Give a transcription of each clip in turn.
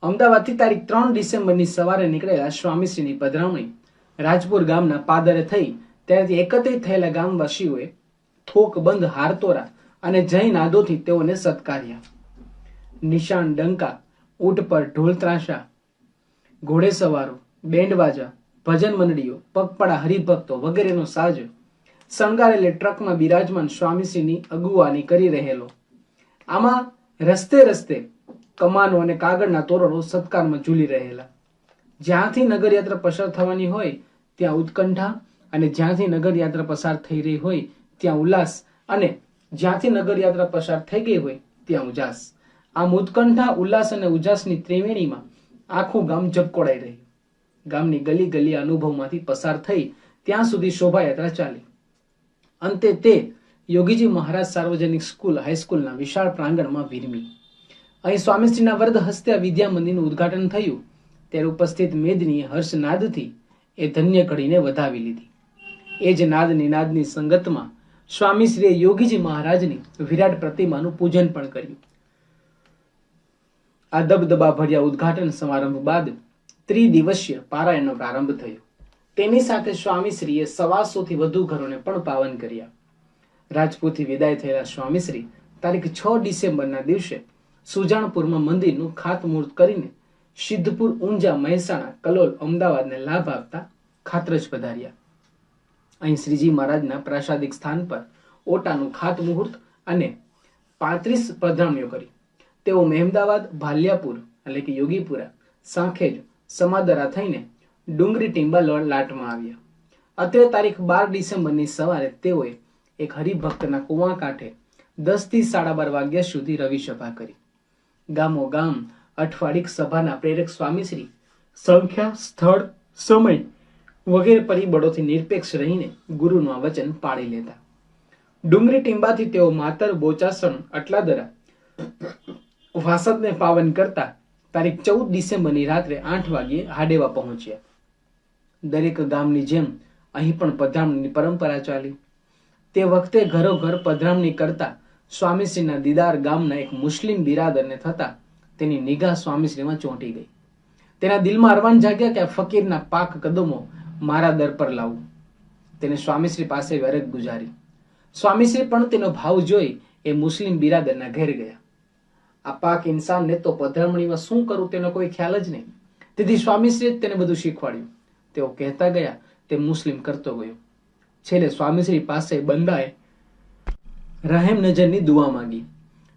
અમદાવાદથી તારીખ 3 ડિસેમ્બરની સવારે નીકળેલા સ્વામીશ્રીની પધરામણી રાજપુર ગામના પાદરે થઈ ત્યારથી એકત્રિત થયેલા ગામવાસીઓએ થોક બંધ હારતોરા અને જય નાદોથી તેઓને સત્કાર્યા. નિશાન ડંકા, ઊંટ પર ઢોલ ત્રાંસા, ઘોડેસવારો, બેન્ડવાજા, ભજન મંડળીઓ, પગપાળા હરિભક્તો વગેરેનો સાજ શણગારેલી ટ્રકમાં બિરાજમાન સ્વામીશ્રીની અગુવાની કરી રહેલો. આમાં રસ્તે રસ્તે કમાનો અને કાગળના તોરણો સત્કારમાં ઝૂલી રહેલા. જ્યાંથી નગરયાત્રા પસાર થવાની હોય ત્યાં ઉત્કંઠા અને જ્યાંથી નગરયાત્રા પસાર થઈ રહી હોય ત્યાં ઉલ્લાસ અને જ્યાંથી નગરયાત્રા પસાર થઈ ગઈ હોય ત્યાં ઉજાસ. આમ ઉત્કંઠા, ઉલ્લાસ અને ઉજાસની ત્રિવેણીમાં આખું ગામ ઝબકોડાઈ રહ્યું. ગામની ગલી ગલી અનુભવમાંથી પસાર થઈ ત્યાં સુધી શોભાયાત્રા ચાલી. અંતે તે યોગીજી મહારાજ સાર્વજનિક સ્કૂલ હાઈસ્કૂલના વિશાળ પ્રાંગણમાં વિરમી. અહીં સ્વામીશ્રીના વરદ હસ્તે વિદ્યા મંદિરનું ઉદ્ઘાટન થયું ત્યારે ઉપસ્થિત મેદનીએ હર્ષનાદથી એ ધન્ય ઘડીને વધાવી લીધી. એ જ નાદની સંગતમાં સ્વામીશ્રીએ યોગીજી મહારાજની વિરાટ પ્રતિમાનું પૂજન પણ કર્યું. આ દબદબા ભર્યા ઉદ્ઘાટન સમારંભ બાદ ત્રિદિવસીય પારાયણનો પ્રારંભ થયો. તેની સાથે સ્વામીશ્રીએ 125 થી વધુ ઘરોને પણ પાવન કર્યા. રાજપુરથી વિદાય થયેલા સ્વામીશ્રી તારીખ 6 ડિસેમ્બરના દિવસે સુજાણપુરમાં મંદિરનું ખાતમુહૂર્ત કરીને સિદ્ધપુર, ઊંઝા, મહેસાણા, કલોલ, અમદાવાદને લાભ આપતા ખાતરજ પધાર્યા. અહીં શ્રીજી મહારાજના પ્રાસાદિક સ્થાન પર ઓટાનું ખાતમુહૂર્ત અને 35 પધરામણીઓ કરી. તેઓ મહેમદાવાદ, ભાલિયાપુર એટલે કે યોગીપુરા, સાંખેજ, સમાદરા થઈને ડુંગરી ટીંબા લાટમાં આવ્યા. અત્રે તારીખ 12 ડિસેમ્બરની સવારે તેઓએ એક હરિભક્તના કુવા કાંઠે 10 થી 12:30 વાગ્યા સુધી રવિ સભા કરી. ગામો ગામ અઠવાડિક સભાના પ્રેરક સ્વામીશ્રી સંખ્યા, સ્થળ, સમય વગેરે પરિબળોથી નિરપેક્ષ રહીને ગુરુનું આ વચન પાળી લેતા. ડુંગરી ટીંબાથી તેઓ માતર, બોચાસણ, અટલાદરા, વાસદને પાવન કરતા તારીખ 14 ડિસેમ્બરની રાત્રે 8 વાગ્યે હાડેવા પહોંચ્યા. દરેક ગામની જેમ અહીં પણ પધરામણીની પરંપરા ચાલી. તે વખતે ઘરોઘર પધરામણી કરતા સ્વામીશ્રીના દીદાર ગામના એક મુસ્લિમ બિરાદરને થતા તેની નિગાહ સ્વામીશ્રીમાં ચોંટી ગઈ. તેના દિલમાં અરવાન જાગ્યા કે આ ફકીરના પાક કદમો મારા દર પર લાવું. તેને સ્વામીશ્રી પાસે અરજ ગુજારી. સ્વામીશ્રી પણ તેનો ભાવ જોઈ એ મુસ્લિમ બિરાદરના ઘેર ગયા. આ પાક ઇન્સાનને તો પધરામણીમાં શું કરવું તેનો કોઈ ખ્યાલ જ નહીં. તેથી સ્વામીશ્રીએ તેને બધું શીખવાડ્યું. તેઓ કહેતા ગયા તે મુસ્લિમ કરતો ગયો. છેલ્લે સ્વામીશ્રી પાસે બંદાએ રહેમ નજરની દુઆ માંગી.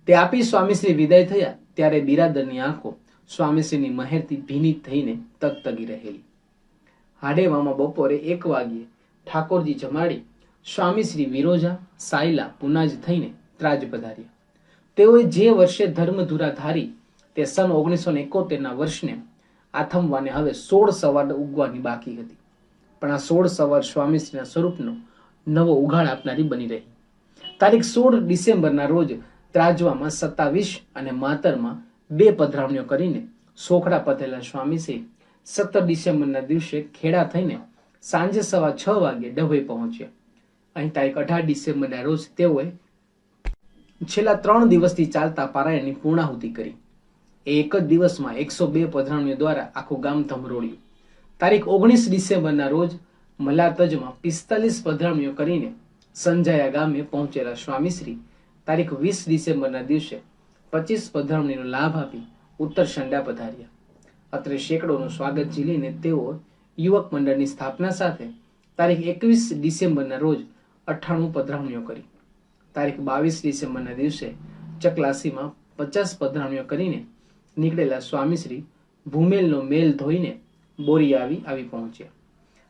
તે આપી સ્વામીશ્રી વિદાય થયા ત્યારે બિરાદરની આંખો સ્વામીશ્રીની મહેરથી ભીની થઈને તગતગી રહેલી. હાડેવામાં બપોરે 1 વાગ્યે ઠાકોરજી જમાડી સ્વામીશ્રી વિરોજા, સાયલા, પુનાજ થઈને ત્રાજ પધાર્યા. તેઓએ જે વર્ષે ધર્મધુરા ધારી તે સન 1971ના વર્ષને આથમવાને હવે 16 સવાર ઉગવાની બાકી હતી. પણ આ 16 સવાર સ્વામીશ્રીના સ્વરૂપનો નવો ઉઘાડ આપનારી બની રહી. તારીખ 16 ડિસેમ્બરના રોજ ત્રાજવામાં 27 અને માતરમાં 2 પધરામણીઓ કરીને સોખડા પધેલા સ્વામીશ્રી 17 ડિસેમ્બરના દિવસે ખેડા થઈને સાંજે 6:15 વાગે ડભોઈ પહોંચ્યા. અહીં તારીખ 18 ડિસેમ્બરના રોજ તેઓએ છેલ્લા 3 દિવસથી ચાલતા પારાયણની પૂર્ણાહુતિ કરી. એક જ દિવસમાં 102 પધરામણીઓ દ્વારા આખું ગામ ધમરોળ્યું. તારીખ 19 ડિસેમ્બરના રોજ મલાતજમાં 45 પધરામણીઓ કરીને સંજાયા ગામે પહોંચેલા સ્વામીશ્રી તારીખ 20 ડિસેમ્બરના દિવસે 25 પધરામણીનો લાભ આપી ઉત્તર શંડા પધાર્યા. અત્રે સેંકડોનું સ્વાગત ઝીલીને તેઓ યુવક મંડળની સ્થાપના સાથે તારીખ 21 ડિસેમ્બરના રોજ 98 પધરામણીઓ કરી. તારીખ 22 ડિસેમ્બરના દિવસે ચકલાસીમાં 50 પધરામણીઓ કરીને નીકળેલા સ્વામીશ્રી ભૂમેલનો મેલ ધોઈને બોરી આવી પહોંચ્યા.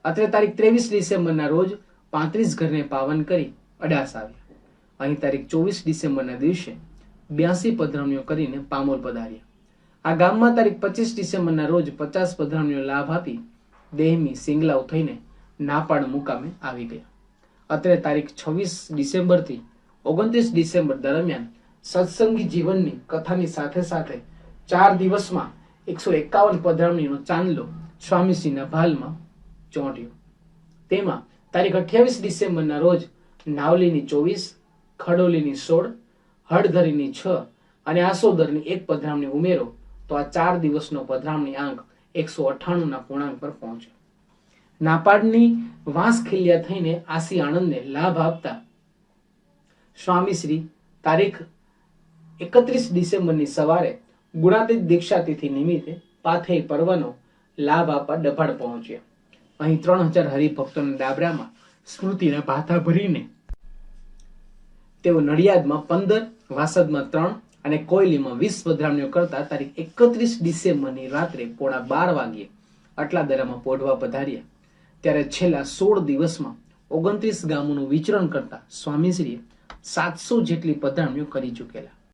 અત્રે તારીખ 23 ડિસેમ્બરના રોજ 35 ઘરને પાવન કરી અડાસ આવ્યા. અહીં તારીખ 24 ડિસેમ્બરના દિવસે 82 પધરામણીઓ કરીને પામોલ પધાર્યા. આ ગામમાં તારીખ 25 ડિસેમ્બરના રોજ 50 પધરામણીનો લાભ આપી દેહમી, સિંગલાવ થઈને નાપાડ મુકામે આવી ગયા. અત્રે તારીખ 26 ડિસેમ્બરથી 29 ડિસેમ્બર દરમિયાન સત્સંગી જીવનની કથાની સાથે સાથે 4 દિવસમાં 151 પધરામણીનો ચાંદલો સ્વામીશ્રીના ભાલમાં ચોંટ્યો. તેમાં તારીખ 28 ડિસેમ્બરના રોજ નાવલીની 24, ખડોલીની 16, હળધરીની 6 અને આસોદરની 1 પધરામણી ઉમેરો તો આ 4 દિવસનો પધરામણી આંક 198 ના પૂર્ણાંક પર પહોંચ્યો. નાપાડની વાંસખીલ્યા થઈને આસી આણંદને લાભ આપતા સ્વામીશ્રી તારીખ 31 ડિસેમ્બરની સવારે ગુણાતીત દીક્ષા તિથિ નિમિત્તે પાથેય પર્વનો લાભ આપવા ડભાડ પહોંચ્યા. અહીં 3000 હરિભક્તોના ડાબરામાં સ્મૃતિના ભાથા ભરીને તેઓ નડિયાદમાં 15, વાસદમાં 3 અને કોયલીમાં 20 પધરામણીઓ કરતા તારીખ 31 ડિસેમ્બરની રાત્રે 11:30 વાગ્યે અટલાદરામાં પોઢવા પધાર્યા. ત્યારે છેલ્લા 16 દિવસમાં 29 ગામોનું વિચરણ કરતા સ્વામીશ્રીએ 700 જેટલી પધરામણીઓ કરી ચૂકેલા.